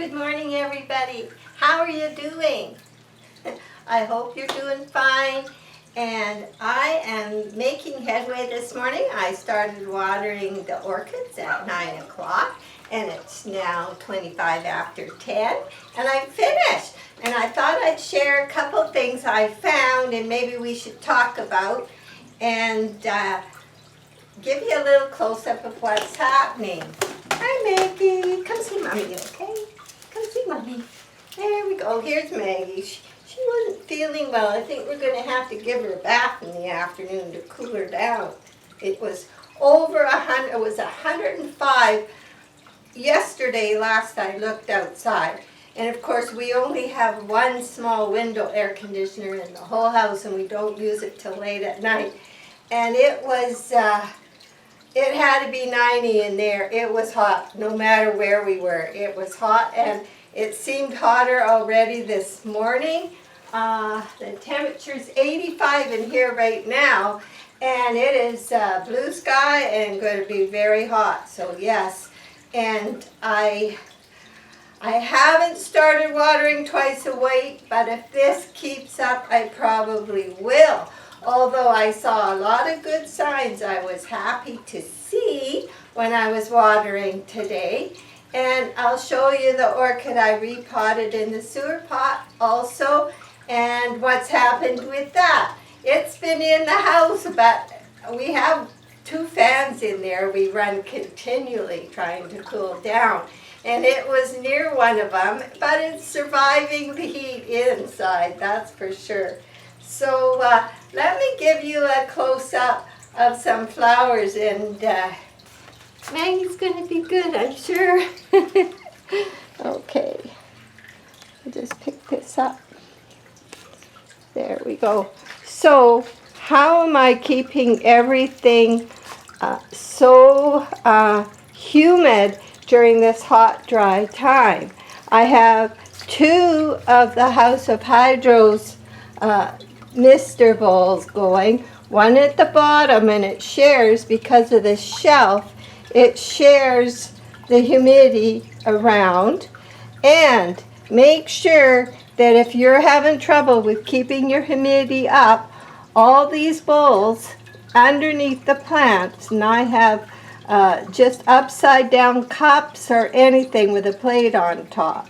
Good morning, everybody. How are you doing? I hope you're doing fine. And I am making headway this morning. I started watering the orchids at 9 o'clock, and it's now 25 after 10, and I'm finished. And I thought I'd share a couple things I found and maybe we should talk about, and give you a little close-up of what's happening. Hi, Maggie. Come see Mommy, okay? Come see Mommy. There we go. Here's Maggie. She wasn't feeling well. I think we're going to have to give her a bath in the afternoon to cool her down. It was over 100. It was 105 yesterday last I looked outside. And of course, we only have one small window air conditioner in the whole house, and we don't use it till late at night. And it was, it had to be 90 in there. It was hot, no matter where we were. It was hot, and it seemed hotter already this morning. The temperature's 85 in here right now, and it is blue sky and going to be very hot. So yes, and I haven't started watering twice a week, but if this keeps up, I probably will. Although I saw a lot of good signs, I was happy to see when I was watering today. And I'll show you the orchid I repotted in the sewer pot also, and what's happened with that. It's been in the house, but we have 2 fans in there. We run continually trying to cool down. And it was near one of them, but it's surviving the heat inside, that's for sure. So let me give you a close-up of some flowers, and Maggie's going to be good, I'm sure. Okay, I'll just pick this up. There we go. So how am I keeping everything so humid during this hot, dry time? I have 2 of the House of Hydros mister bowls going. One at the bottom, and it shares, because of the shelf, it shares the humidity around. And make sure that if you're having trouble with keeping your humidity up, all these bowls underneath the plants, and I have just upside down cups or anything with a plate on top.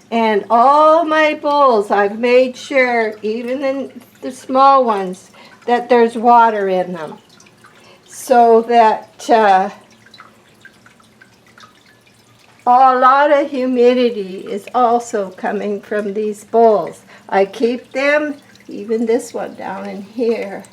And all my bowls, I've made sure, even in the small ones, that there's water in them, so that a lot of humidity is also coming from these bowls. I keep them, even this one down in here,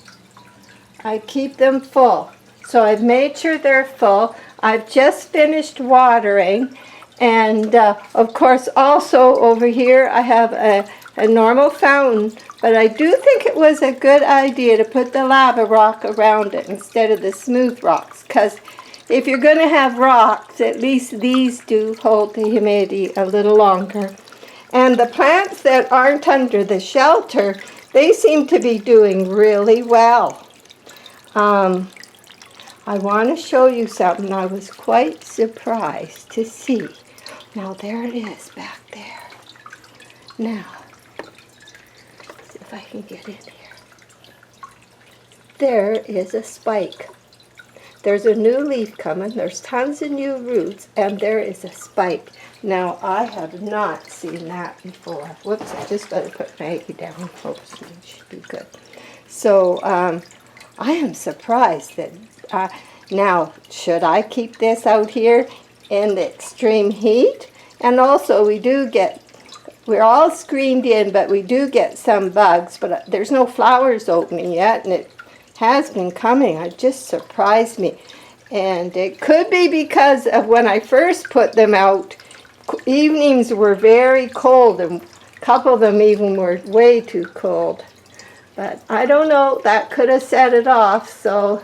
I keep them full. So I've made sure they're full. I've just finished watering, and of course also over here I have a normal fountain, but I do think it was a good idea to put the lava rock around it instead of the smooth rocks, because if you're going to have rocks, at least these do hold the humidity a little longer. And the plants that aren't under the shelter, they seem to be doing really well. I want to show you something I was quite surprised to see. Now there it is back there. Now, see if I can get in here. There is a spike. There's a new leaf coming, there's tons of new roots, and there is a spike. Now, I have not seen that before. Whoops, I just got to put Maggie down. Oops, it should be good. So, I am surprised that, now, should I keep this out here in the extreme heat? And also, we're all screened in, but we do get some bugs, but there's no flowers opening yet, and it has been coming. It just surprised me. And it could be because of when I first put them out, evenings were very cold, and a couple of them even were way too cold. But I don't know, that could have set it off. So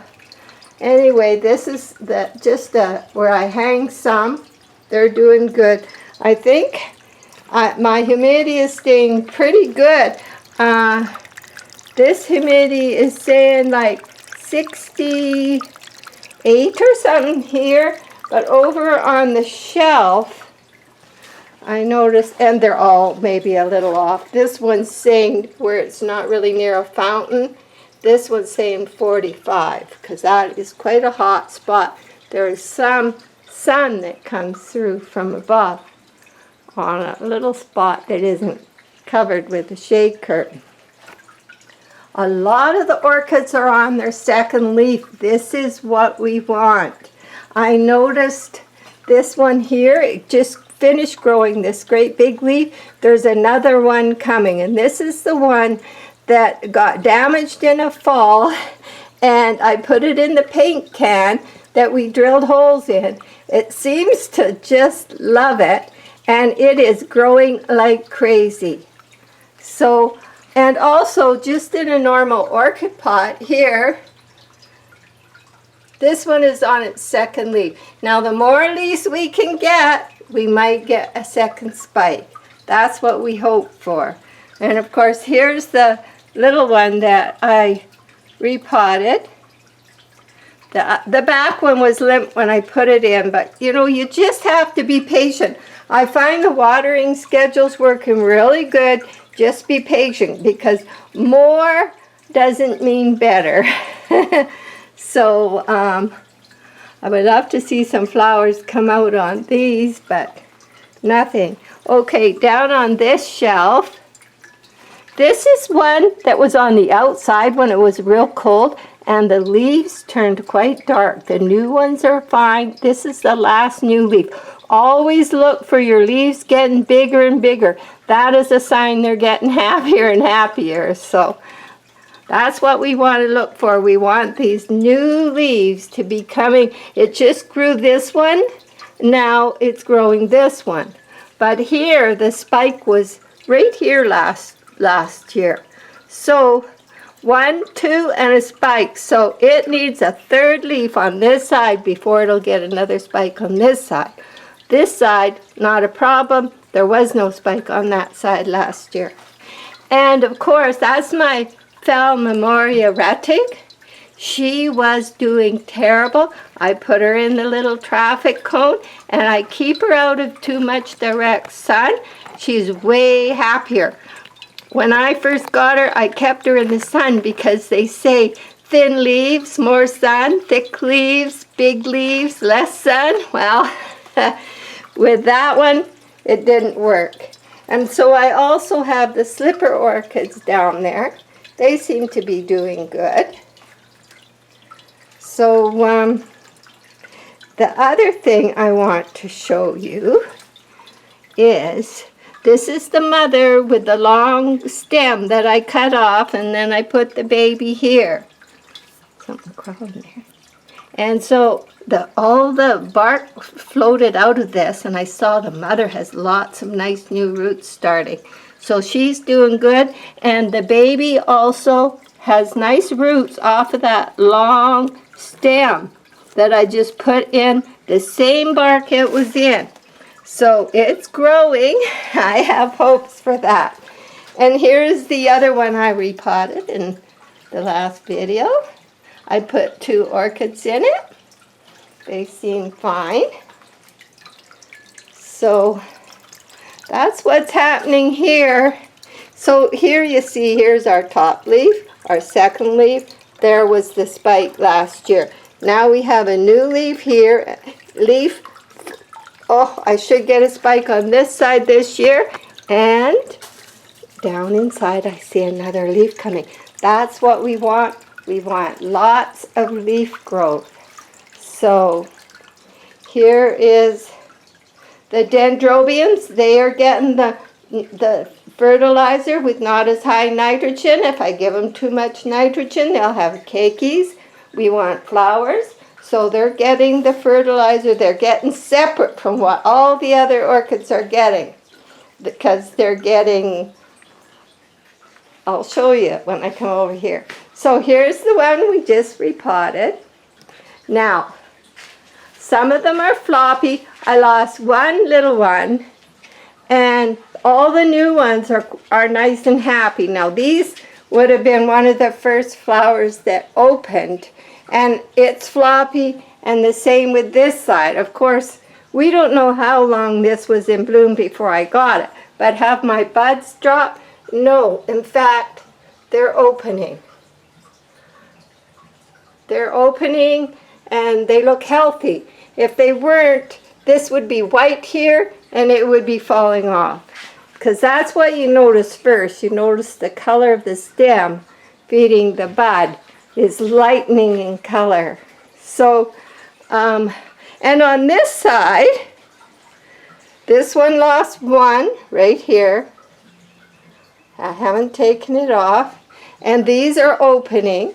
anyway, this is just where I hang some. They're doing good. I think my humidity is staying pretty good. This humidity is saying like 68 or something here, but over on the shelf, I noticed, and they're all maybe a little off. This one's saying where it's not really near a fountain. This one's saying 45, because that is quite a hot spot. There is some sun that comes through from above on a little spot that isn't covered with a shade curtain. A lot of the orchids are on their second leaf. This is what we want. I noticed this one here, it just finished growing this great big leaf. There's another one coming, and this is the one that got damaged in a fall, and I put it in the paint can that we drilled holes in. It seems to just love it, and it is growing like crazy. So, and also just in a normal orchid pot here, this one is on its second leaf. Now the more leaves we can get, we might get a second spike. That's what we hope for. And of course, here's the little one that I repotted. The back one was limp when I put it in, but you know, you just have to be patient. I find the watering schedule's working really good. Just be patient, because more doesn't mean better. So I would love to see some flowers come out on these, but nothing. Okay, down on this shelf, this is one that was on the outside when it was real cold, and the leaves turned quite dark. The new ones are fine. This is the last new leaf. Always look for your leaves getting bigger and bigger. That is a sign they're getting happier and happier. So that's what we want to look for. We want these new leaves to be coming. It just grew this one. Now it's growing this one. But here, the spike was right here last year. So 1, 2, and a spike. So it needs a third leaf on this side before it'll get another spike on this side. This side, not a problem. There was no spike on that side last year. And of course, that's my Fel Memoria Retic. She was doing terrible. I put her in the little traffic cone, and I keep her out of too much direct sun. She's way happier. When I first got her, I kept her in the sun because they say thin leaves, more sun, thick leaves, big leaves, less sun. Well, with that one, it didn't work. And so I also have the slipper orchids down there. They seem to be doing good. So the other thing I want to show you is, this is the mother with the long stem that I cut off, and then I put the baby here. Something crawling there. And so all the bark floated out of this, and I saw the mother has lots of nice new roots starting. So she's doing good, and the baby also has nice roots off of that long stem that I just put in the same bark it was in. So it's growing. I have hopes for that. And here's the other one I repotted in the last video. I put 2 orchids in it. They seem fine. So that's what's happening here. So here you see, here's our top leaf, our second leaf. There was the spike last year. Now we have a new leaf here. Oh, I should get a spike on this side this year. And down inside I see another leaf coming. That's what we want. We want lots of leaf growth. So here is the dendrobiums. They are getting the fertilizer with not as high nitrogen. If I give them too much nitrogen, they'll have cakeys. We want flowers. So they're getting the fertilizer. They're getting separate from what all the other orchids are getting, because they're getting, I'll show you when I come over here. So here's the one we just repotted. Now, some of them are floppy. I lost one little one, and all the new ones are nice and happy. Now these would have been one of the first flowers that opened, and it's floppy, and the same with this side. Of course, We don't know how long this was in bloom before I got it, but have my buds dropped? No, in fact, they're opening. They're opening and they look healthy. If they weren't, this would be white here and it would be falling off. Because that's what you notice first. You notice the color of the stem feeding the bud is lightening in color. So, and on this side, this one lost one right here. I haven't taken it off. And these are opening.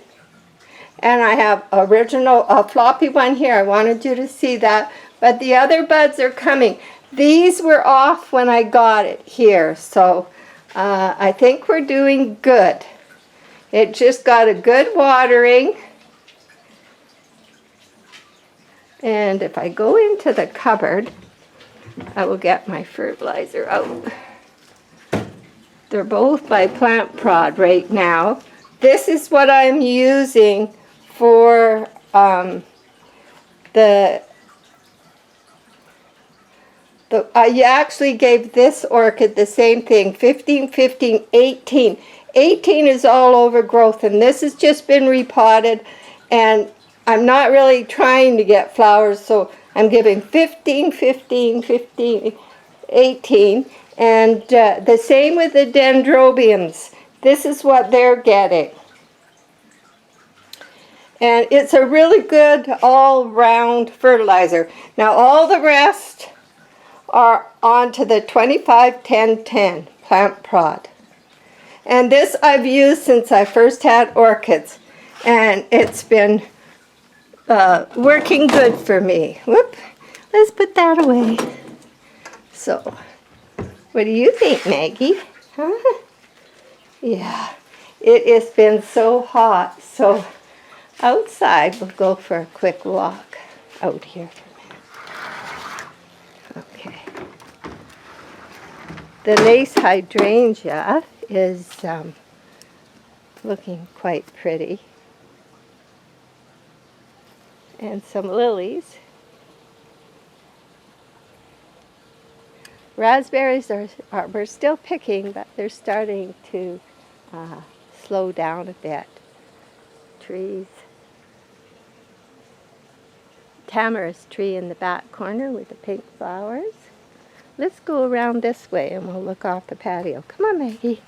And I have a floppy one here. I wanted you to see that. But the other buds are coming. These were off when I got it here. So I think we're doing good. It just got a good watering. And if I go into the cupboard, I will get my fertilizer out. They're both by Plant Prod right now. This is what I'm using for I actually gave this orchid the same thing, 15, 15, 18. 18 is all overgrowth, and this has just been repotted, and I'm not really trying to get flowers, so I'm giving 15, 15, 15, 18, and the same with the dendrobiums. This is what they're getting. And it's a really good all-round fertilizer. Now all the rest are onto the 25-10-10 Plant Prod. And this I've used since I first had orchids. And it's been working good for me. Whoop, let's put that away. So, what do you think, Maggie? Huh? Yeah, it has been so hot. So outside, we'll go for a quick walk out here for a minute. Okay. The lace hydrangea is looking quite pretty. And some lilies. Raspberries we're still picking, but they're starting to slow down a bit. Trees. Tamarisk tree in the back corner with the pink flowers. Let's go around this way and we'll look off the patio. Come on, Maggie.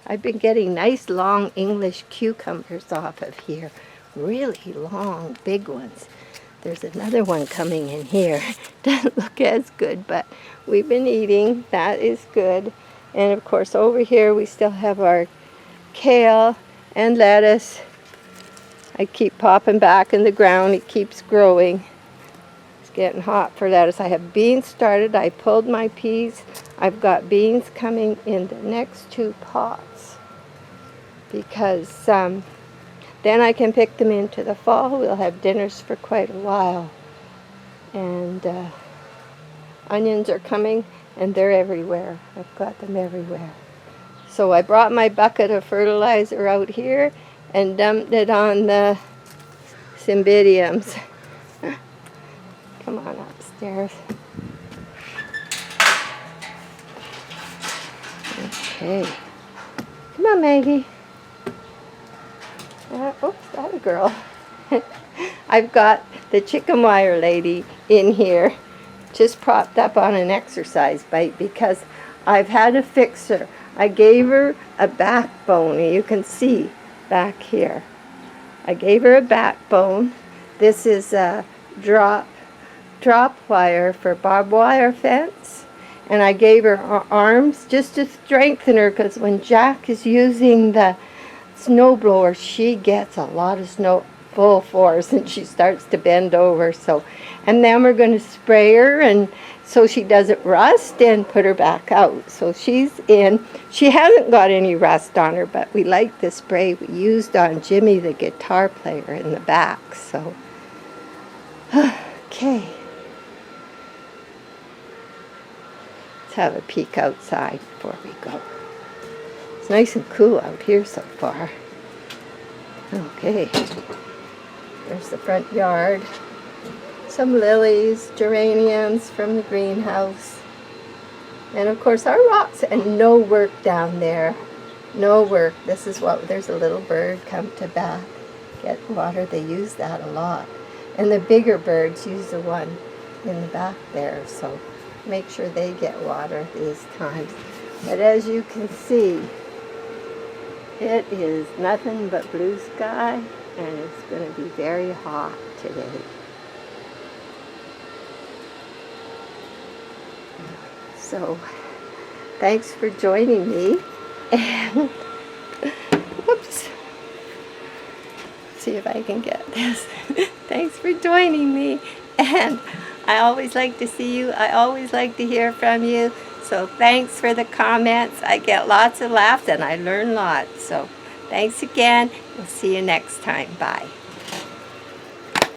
I've been getting nice long English cucumbers off of here. Really long, big ones. There's another one coming in here. Doesn't look as good, but we've been eating. That is good. And of course over here we still have our kale and lettuce. I keep popping back in the ground. It keeps growing. It's getting hot for lettuce. I have beans started. I pulled my peas. I've got beans coming in the next 2 pots because then I can pick them into the fall. We'll have dinners for quite a while. And onions are coming, and they're everywhere. I've got them everywhere. So I brought my bucket of fertilizer out here and dumped it on the cymbidiums. Come on upstairs. Okay. Come on, Maggie. Oops, that a girl. I've got the chicken wire lady in here, just propped up on an exercise bike because I've had to fix her. I gave her a backbone. You can see back here. I gave her a backbone. This is a drop wire for barbed wire fence. And I gave her arms just to strengthen her because when Jack is using the snow blower, she gets a lot of snow full force and she starts to bend over. So, and then we're going to spray her and so she doesn't rust and put her back out. So she's in. She hasn't got any rust on her, but we like the spray we used on Jimmy, the guitar player, in the back. So, okay. Let's have a peek outside before we go. It's nice and cool out here so far. Okay. There's the front yard. some lilies, geraniums from the greenhouse. And of course our rocks, and no work down there. No work. This is what, there's a little bird come to bath, get water. They use that a lot. And the bigger birds use the one in the back there, so make sure they get water these times. But as you can see, it is nothing but blue sky, and it's going to be very hot today. So, thanks for joining me, and whoops, see if I can get this. Thanks for joining me, and I always like to see you. I always like to hear from you. So thanks for the comments. I get lots of laughs and I learn lots. So thanks again. We'll see you next time. Bye.